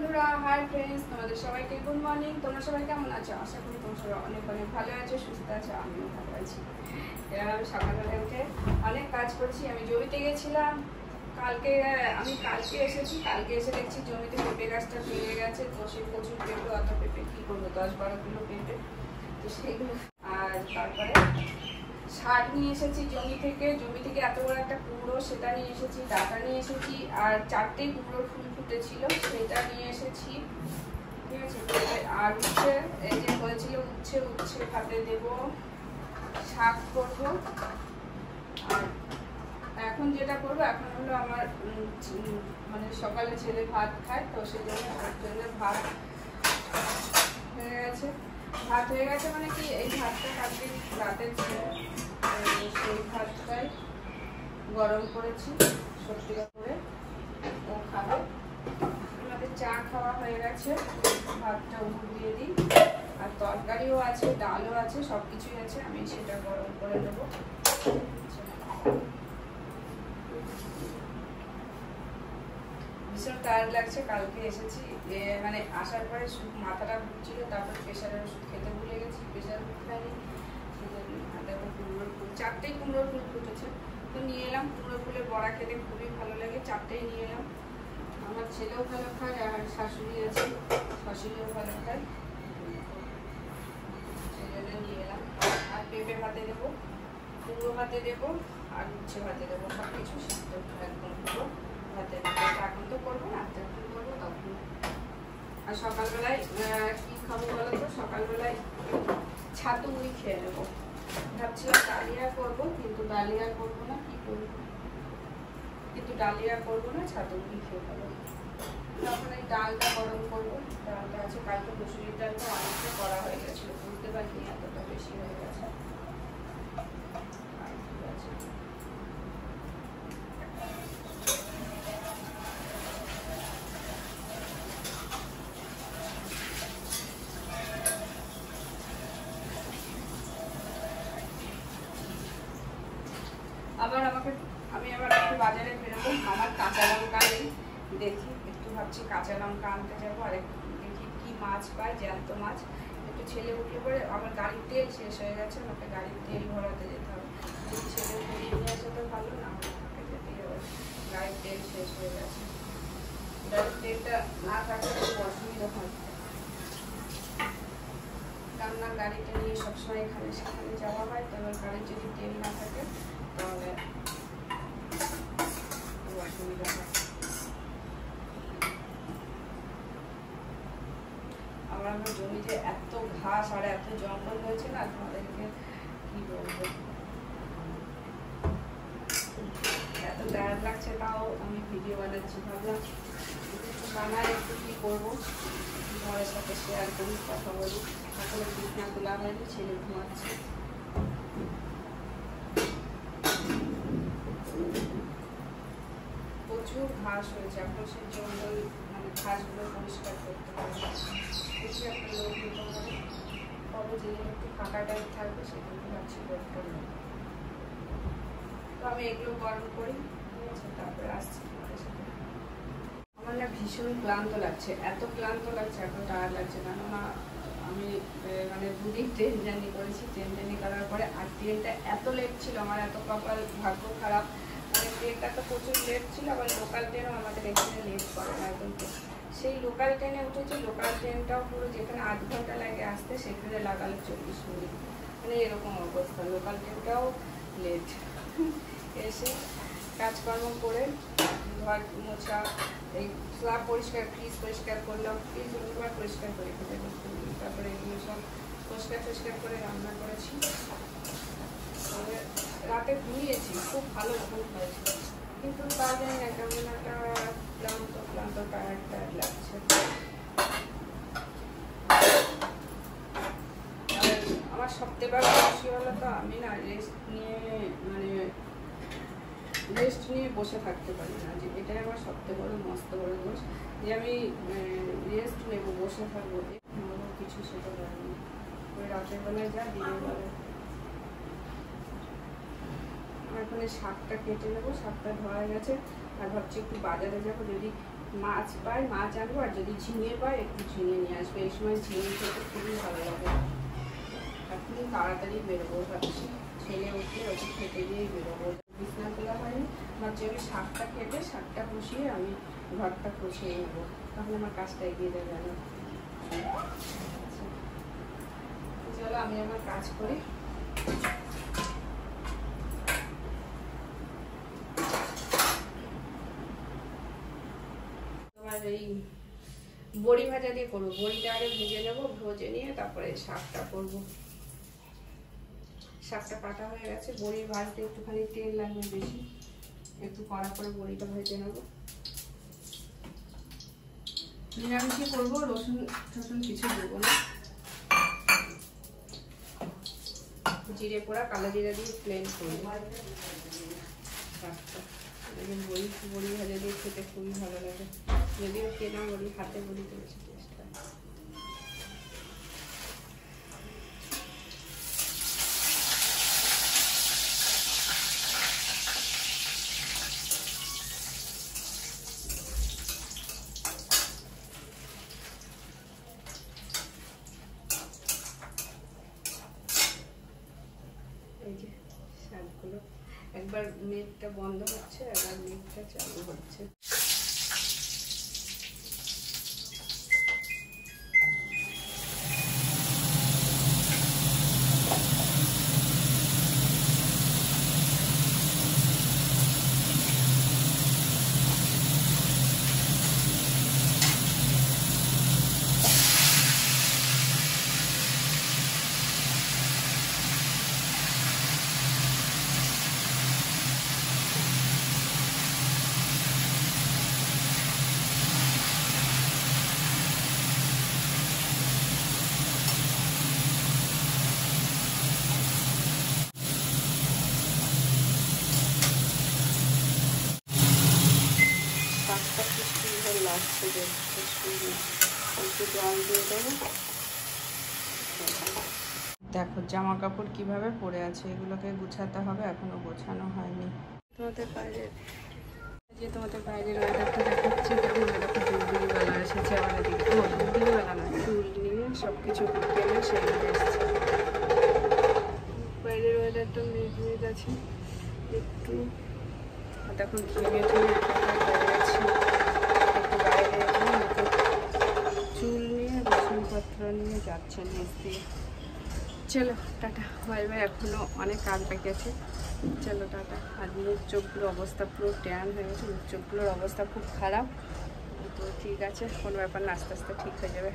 বন্ধুরা, hi friends, তোমাদের সবাইকে গুড মর্নিং। তোমরা সবাই কেমন আছো? আশা করি তোমরা সবাই অনেক অনেক ভালো আছো, সুস্থ আছো। আমিও ভালো আছি। এবার আমি সকালবেলা উঠে অনেক কাজ করছি। আমি জমিতে গেছিলাম কালকে এসেছি। কালকে এসে দেখছি জমিতে পেঁপে গাছটা ভেঙে গেছে। তো সেই প্রচুর পেঁপে, অত পেঁপে কী করবো, 10-12 কিলো পেঁপে। তো সেইগুলো আর তারপরে শাক নিয়ে এসেছি জমি থেকে এত বড় একটা কুমড়ো, সেটা নিয়ে এসেছি। ডাঁটা নিয়ে এসেছি আর 4টে কুমড়োর ফুল ফুটেছিল, সেটা নিয়ে এসেছি। ঠিক আছে। আর উচ্ছে, এই যে বলেছিল উচ্ছে ভাতে দেবো, শাক করবো। আর এখন যেটা করবো, এখন হলো আমার মানে সকালে ছেলে ভাত খায়, তো সেই জন্য ভাত হয়ে গেছে। মানে কি, এই ভাতটা কালকে রাতে ছিল, সেই ভাতটাই গরম করেছি সত্যিকার করে ও খাবে। আমাদের চা খাওয়া হয়ে গেছে, ভাতটা উপর দিয়ে দিই। আর তরকারিও আছে, ডালও আছে, সব কিছুই আছে। আমি সেটা গরম করে দেবো। ভীষণ টায়ার্ড লাগছে। কালকে এসেছি, মানে আসার পরে মাথাটা ঘুরছিল, তারপর প্রেশারের ওষুধ খেতে ভুলে গেছি, প্রেশার ওষুধ খাইনি। দেখো কুমড়োর ফুল, 4টেই কুমড়োর ফুল ফুটেছে, তো নিয়ে এলাম। কুমড়োর ফুলের বড়া খেতে খুবই ভালো লাগে, 4টেই নিয়ে এলাম। আমার ছেলেও ভালো খায়, আর শাশুড়ি আছে, শাশুড়িও ভালো খায়, সেই জন্য নিয়ে এলাম। আর পেঁপে ভাতে দেবো, কুমড়ো ভাতে দেবো, আর উচ্ছে ভাতে দেবো, সব কিছু সিদ্ধ একদম পুরো ভাতে দেবো। এখন তো করবো না, যখন করবো তখন। আর সকালবেলায় কি খাবো বলো তো? সকালবেলায় ছাতু মুড়ি খেয়ে নেবো। ভাবছিলাম ডালিয়া করবো, কিন্তু ডালিয়া করবো না। কি করবো? কিন্তু ডালিয়া করবো না, ছাতু মুড়ি খেয়ে নেবো। তখন এই ডালটা গরম করবো। ডালটা আছে, কালকে মুসুরির ডালটা অনেকটা করা হয়ে গেছিলো, বুঝতে পারিনি এতটা বেশি হয়ে গেছে। আমি আবার একটু বাজারে বেরোবো। আমার কাঁচা লঙ্কা নেই, দেখি একটু ভাবছি কাঁচা লঙ্কা আনতে যাবো। আর দেখি কি মাছ পাই, জ্যান্ত মাছ। একটু ছেলে উঠলে পরে আমার গাড়ির তেল শেষ হয়ে গেছে, আমাকে গাড়ির তেল ভরাতে যেতে হবে। যদি ছেলে উঠে নিয়ে আসে তো ভালো, না আমাকে যেতেই হবে। গাড়ির তেল শেষ হয়ে গেছে। গাড়ির তেলটা না থাকলে খুব অসুবিধা হয়, কারণ গাড়িটা নিয়ে সবসময় এখানে সেখানে যাওয়া হয়। তো আমার গাড়ির যদি তেল না থাকে তাহলে অসুবিধা হয়। আমার জমিতে এত ঘাস আর এত জঙ্গল হয়েছে না, তোমাদেরকে কি বলবো। এত টায়ার্ড লাগছে, তাও আমি ভিডিও বানাচ্ছি। ভাবলাম বানায় একটু কি করবো, তোমাদের সাথে শেয়ার করি, কথা বলি। এখনো বিছনা তোলা হয়নি, ছেলে ঘুমাচ্ছে। প্রচুর ঘাস হয়েছে, এখন সেই জঙ্গল মানে ঘাসগুলো পরিষ্কার করতে হবে। কিছু একটা লোক দিতে হবে, কবে যে একটু ফাঁকা টাইম থাকবে সেগুলো ভাবছি করতে হবে। তো আমি এগুলো গরম করি, ঠিক আছে, তারপরে আসছি তোমাদের সাথে। আমার না ভীষণ ক্লান্ত লাগছে, এত ক্লান্ত লাগছে, এত টায়ার্ড লাগছে। কেননা আমি মানে 2 দিন ট্রেন জার্নি করেছি। ট্রেন জার্নি করার পরে আর ট্রেনটা এত লেট ছিল, আমার এত কপাল, ভাগ্য খারাপ। মানে ট্রেনটা তো প্রচুর লেট ছিল, আবার লোকাল ট্রেনও আমাদের এখানে লেট করে না কিন্তু। সেই লোকাল ট্রেনে উঠেছি, লোকাল ট্রেনটাও পুরো যেখানে 8 ঘন্টা লাগে আসতে, সেখানে লাগালো 40 মিনিট। মানে এরকম অবস্থা, লোকাল ট্রেনটাও লেট। এসে কাজকর্ম করে ঘর মোছা, এই স্ল্যাব পরিষ্কার, ফ্রিজ পরিষ্কার করলাম, ফ্রিজ অনেকবার পরিষ্কার করে ফেলে। তারপরে এগুলো সব পরিষ্কার করে রান্না করেছি। রাতে ঘুমিয়েছি, খুব ভালো ঘুম হয়েছে, কিন্তু তা জানি না কেমন একটা ক্লান্ত টায়ার্ড লাগছে। আর আমার সবথেকে বড় খুশি হলো তো, আমি না রেস্ট নিয়ে বসে থাকতে পারি না। যে এটাই আমার সবথেকে বড় মস্ত বড় দোষ, যে আমি রেস্ট নেবো, বসে থাকবো, কিছু সেটা পারিনি। ওই রাতের বেলায় যা, দিনের বেলায়। এখন এই শাকটা কেটে নেবো, শাকটা ধোয়া গেছে। আর ভাবছি একটু বাজারে যাবো, যদি মাছ পাই মাছ আনবো, আর যদি ঝিঙে পাই একটু ঝিঙে নিয়ে আসবে। এই সময় ঝিঙে খেতে খুবই ভালো লাগে। এখন তাড়াতাড়ি বেরোবো ভাবছি, ছেলে উঠলে ওকে খেতে দিয়েই বেরোবো। বিছনা তোলা হয়নি, ভাবছি আমি শাকটা কেটে শাকটা কষিয়ে আমি ঘরটা কষিয়ে নেবো, তখন আমার কাজটা এগিয়ে যাবে না। চলো আমি আমার কাজ করি। তোমার এই বড়ি ভাজা দিয়ে করবো, বড়িটা আগে ভেজে নেবো, ভেজে নিয়ে তারপরে শাকটা করবো। শাকটা কাটা হয়ে গেছে, বড়ি ভাজতে একটুখানি তেল লাগবে বেশি, একটু কড়া করে বড়িটা ভেজে নেবো। নিরামিষই করবো, রসুন টসুন কিছু দেবো না। জিরে পোড়া কালো জিরা দিয়ে প্লেন করবো শাকটা। বড়ি বড়ি ভাজা দিয়ে খেতে খুবই ভালো লাগে, যদিও কেনা বড়ি, হাতে বড়িতে বেশি টেস্ট হয়। এই যে শাকগুলো, একবার নেটটা বন্ধ হচ্ছে, একবার নেটটা চালু হচ্ছে। দেখো জামা কাপড় কিভাবে পরে আছে, এগুলোকে গুছাতে হবে, এখনো গোছানো হয়নি। তোমাদের বাইরের ওয়েদারটা দেখাচ্ছি। দেখো দুলদুলিওয়ালা এসেছে আমাদের দিকে। ও দুলদুলিওয়ালা না, চুল নিয়ে সব কিছু কেনে সেই এসছে। বাইরের ওয়েদারটা মেঘ আছে একটু, তখন ঘেমে ঠেমে হয়ে গেছে। একটু বাইরে চুল নিয়ে বাসনপত্র নিয়ে যাচ্ছে নিচ দিয়ে। চলো টাটা বাই বাই, এখনো অনেক কাজ বাকি আছে। চলো টাটা। আর মুখ চোখগুলোর অবস্থা পুরো ট্যান হয়ে গেছে, মুখ চোখগুলোর অবস্থা খুব খারাপ। তো ঠিক আছে, কোনো ব্যাপার না, আস্তে আস্তে ঠিক হয়ে যাবে।